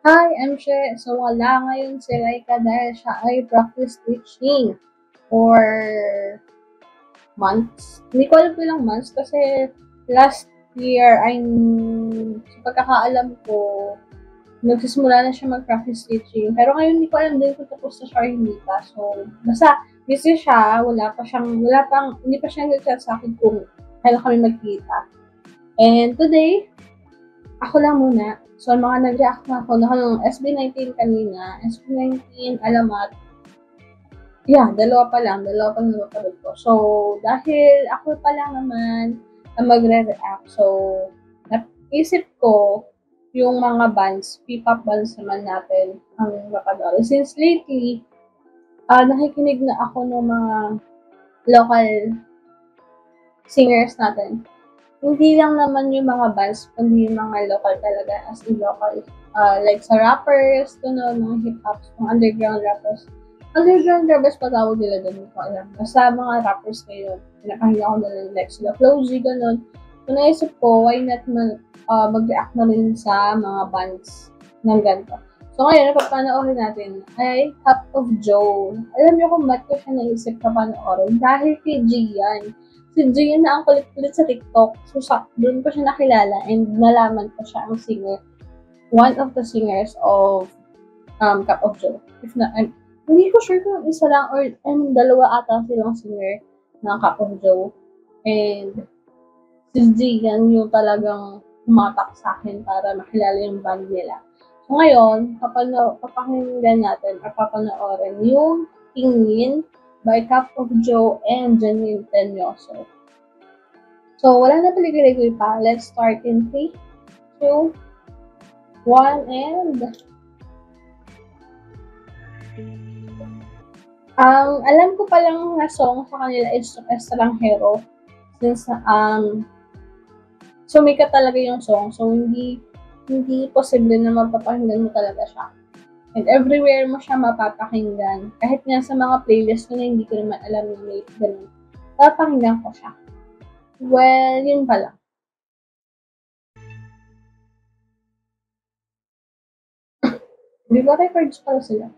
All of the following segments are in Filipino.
Hi, I'm She. So, wala ngayon si Laika dahil siya ay practice teaching for months. Hindi ko alam kung ilang months kasi last year ay sa pagkakaalam ko, nagsisimula na siya mag-practice teaching. Pero ngayon hindi ko alam din kung tapos na siya or hindi pa. So, basta busy siya, hindi pa siya nag-chat sa akin kung kailan kami magkita. And today, ako lang muna. So, mga nag-react na ako ng SB19 kanina. SB19, alamat. Yeah, dalawa pa lang napanood ko. So, dahil ako pa lang naman ang magre-react. So, naisip ko yung mga bands, P-pop bands naman natin ang mapanood. Since lately, nakikinig na ako ng mga local singers natin. Hindi lang naman yung mga bands, kundi yung mga local talaga, as in local. Like sa rappers, mga hip-hops, mga underground rappers. Underground rappers pa tawag nila doon, ko alam. Basta mga rappers ngayon, pinakahila ko na like sila Flozy, gano'n. So naisip ko, why not mag-react na rin sa mga bands ng ganito. So ngayon, napapanoorin natin ay Cup of Joe. Alam niyo kung ba't ko siya naisip na panoorin? Dahil kay Gian. Si Gian na ang kulit-kulit sa TikTok. So, doon ko siya nakilala and nalaman ko siya ang singer. One of the singers of Cup of Joe. If not, hindi ko sure kung isa lang or dalawa ata silang singer ng Cup of Joe. And si Gian yung talagang umatak sa akin para makilala yung band nila. So, ngayon, papakinggan natin or papanoorin yung Tingin by Cup of Joe and Janine Tenyoso. So, wala na paligoy pa. Let's start in 3, 2, 1, and... alam ko palang na song sa kanila is Estranghero. Since, sumikat talaga yung song. So, hindi posible na mapapakinggan mo talaga siya. And everywhere mo siya mapapakinggan. Kahit nga sa mga playlist ko na hindi ko naman alam na may ganun. Papakinggan ko siya. Well, yun pala. Di ba records pala sila?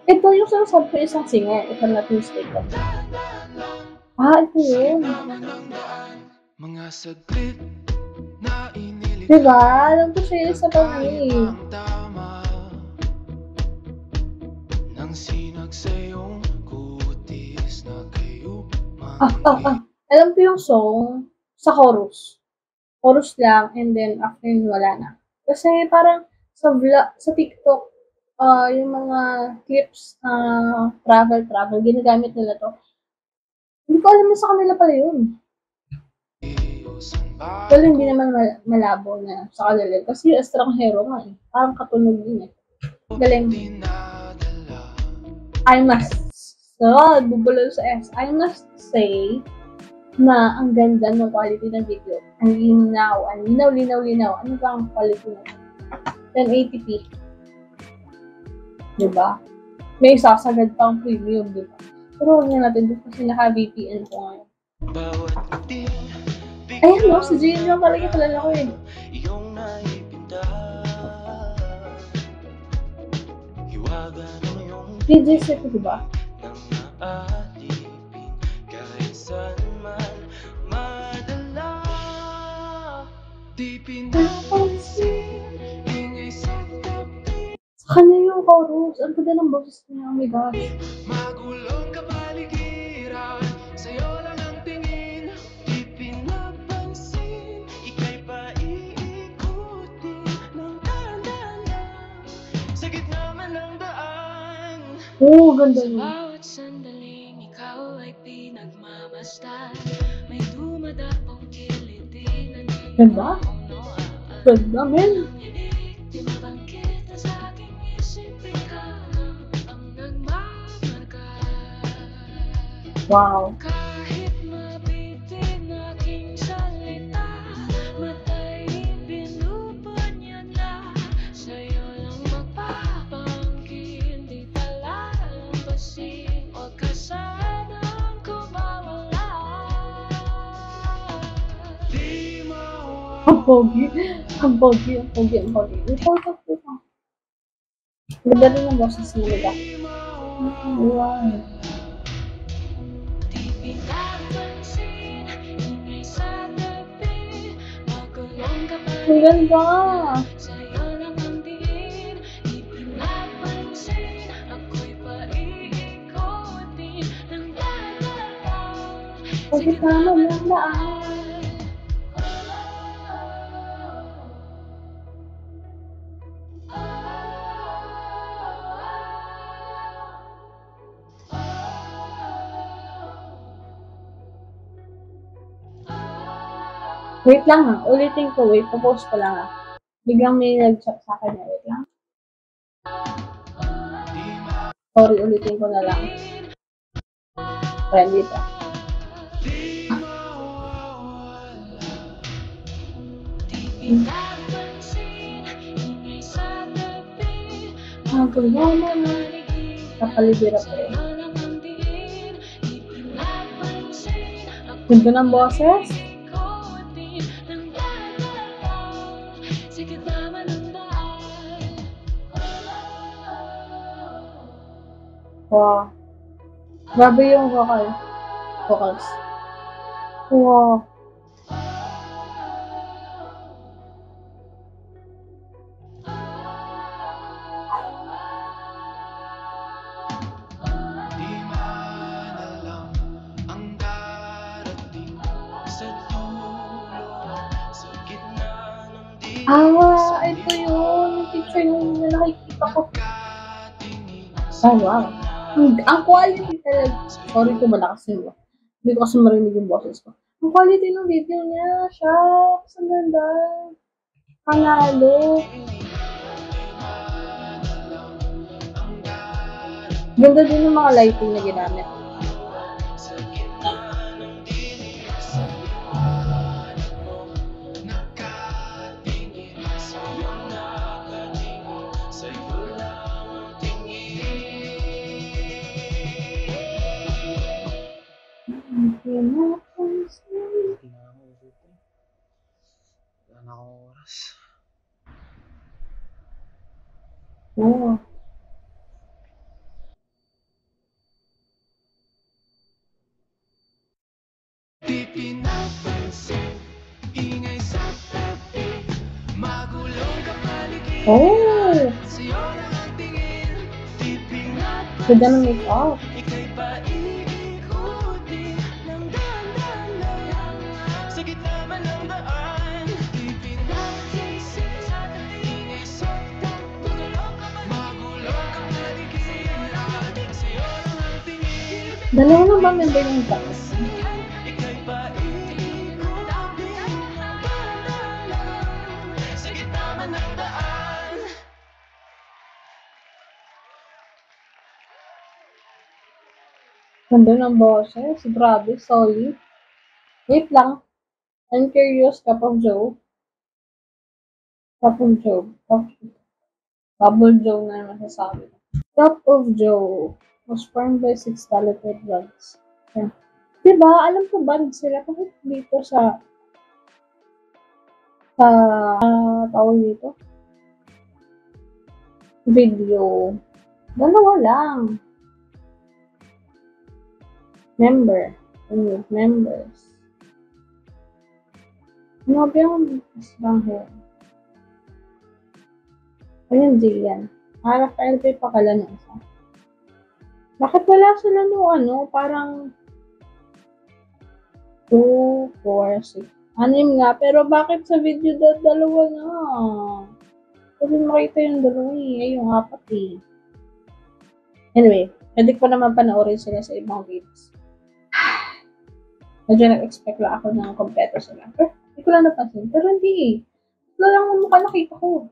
Ito yung sinasabi ko isang singer. If I'm not mistaken. Ito yun. Diba? Alam ko siya yung sa pag-ibig. Alam ko yung song sa chorus. Chorus lang, and then after yun, wala na. Kasi parang sa TikTok, yung mga clips na travel, ginagamit nila to. Hindi ko alam na sa kanila pala yun. Pero hindi naman malabo na sa kanila. Kasi yung Estranghero nga eh. Parang katunog din eh. Galing. Bubulol sa S. I must say na ang ganda ng quality ng video. Ang linaw. Ano ba ang quality na? 1080p. Diba? May sasagad pang premium, diba? Pero huwag na natin kasi naka-VPN ko ngayon. Ayan no, si Jane lang talaga kilala ko eh. DJ set ko, diba? Sa kanya yung chorus. Ang ganda ng boses niya. Oh my gosh. Magulong kapaligiran, sa'yo lang ang tingin, di pinapansin, ika'y paiikutin ng dahan-dahan, sa gitna man ng daan. Ganda yun. Sa bawat sandaling ikaw ay pinagmamasdan, may dumadapong kiliti na di mo. Ganda, men. Wow. Kahit mabitin aking salita, matay binubod niya na, sa'yo lang magpapangkin, di pala lampasin, huwag ka sanang kumawala. Di mawala. Ang pogi. Ang pogi. Ang pogi. Ganda rin ang boses nila. Wow. Ang ganda! Bakit naman lang daan? Wait lang ha, ulitin ko, wait, popost ko lang ha. Biglang may nag-chat sa akin, wait lang. Sorry, ulitin ko na lang. Friend dito. Magawa mo na. Kapalibira ko eh. Ganda ng boses. Wow. Grabe yung vocals. Wow. Ito yun. Yung picture yung nakikita ko. Oh, wow. Ang quality talaga. Sorry kung malakas yun. Hindi ko kasi marinig yung boses ko. Ang quality ng video niya. Shucks. Ang ganda. Panalo. Ganda din yung mga lighting na ginamit. Wala na akong oras. Oo. Di pinapansin, ingay sa tabi, magulong kapaligid. Oh! Sa'yo lang ang tingin, di pinapansin. Ganda ng make-up. Ika'y paikuti ng dahan-dahan sa gitna man ng daan. Di pinapansin, ingay sa tabi, magulong kapaligid. Sa'yo lang ang tingin. Dalawa lang ba member ng class? Ganda ng boses. Grabe, solid. Wait lang. I'm curious, Cup of Joe. Cup of Joe. Bubble Joe na masasabi. Cup of Joe was formed by 6 talented bands. Yeah. Diba? Alam ko band sila. Bakit dito sa tawag dito? Video. Dalawa lang. Members. Ano ba yung Israel? Ayun, Jillian. Rafael P. Pakala na isa. Bakit wala sila parang 2, 4, 6. 6 nga, pero bakit sa video dalawa na? Pwede makita yung dalawa eh. Yung 4 eh. Anyway, pwede ko naman panoorin sila sa ibang videos. Medyo nag-expect lang ako ng kompleto sila. Pero hindi ko lang napansin. Pero hindi. Wala lang ang mukha nakita ko.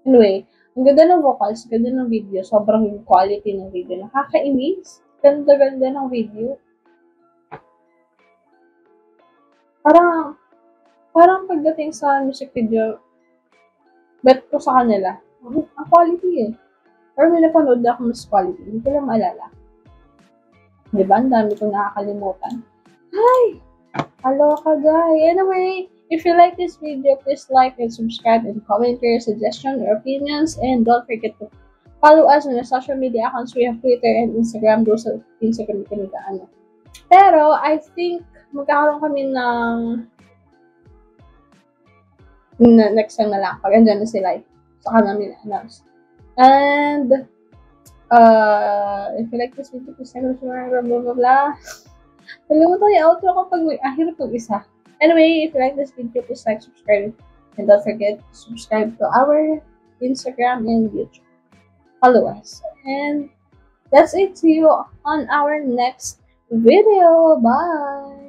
Anyway, ang ganda ng vocals, ganda ng video. Sobrang yung quality ng video. Nakakainis. Ganda-ganda ng video. Parang pagdating sa music video, bet ko sa kanila. Ang quality eh. Pero may napanood na ako mas quality. Hindi ko lang maalala. Diba? Ang dami kong nakakalimutan. Hi! Hello ka guys! Anyway, if you like this video, please like and subscribe and comment your suggestions or opinions. And don't forget to follow us on the social media accounts. We have Twitter and Instagram. Doon sa Instagram kami ano. Pero, I think, magkakaroon kami ng next time na lang. Pag andyan na sila, saka namin na-announce. And, if you like this video, please like, share, blah, blah, blah. Nalimutan yung outro ko pag may ahirap ng isa. Anyway, if you like this video, please like, subscribe, and don't forget to subscribe to our Instagram and YouTube. Follow us. And that's it. See you on our next video. Bye!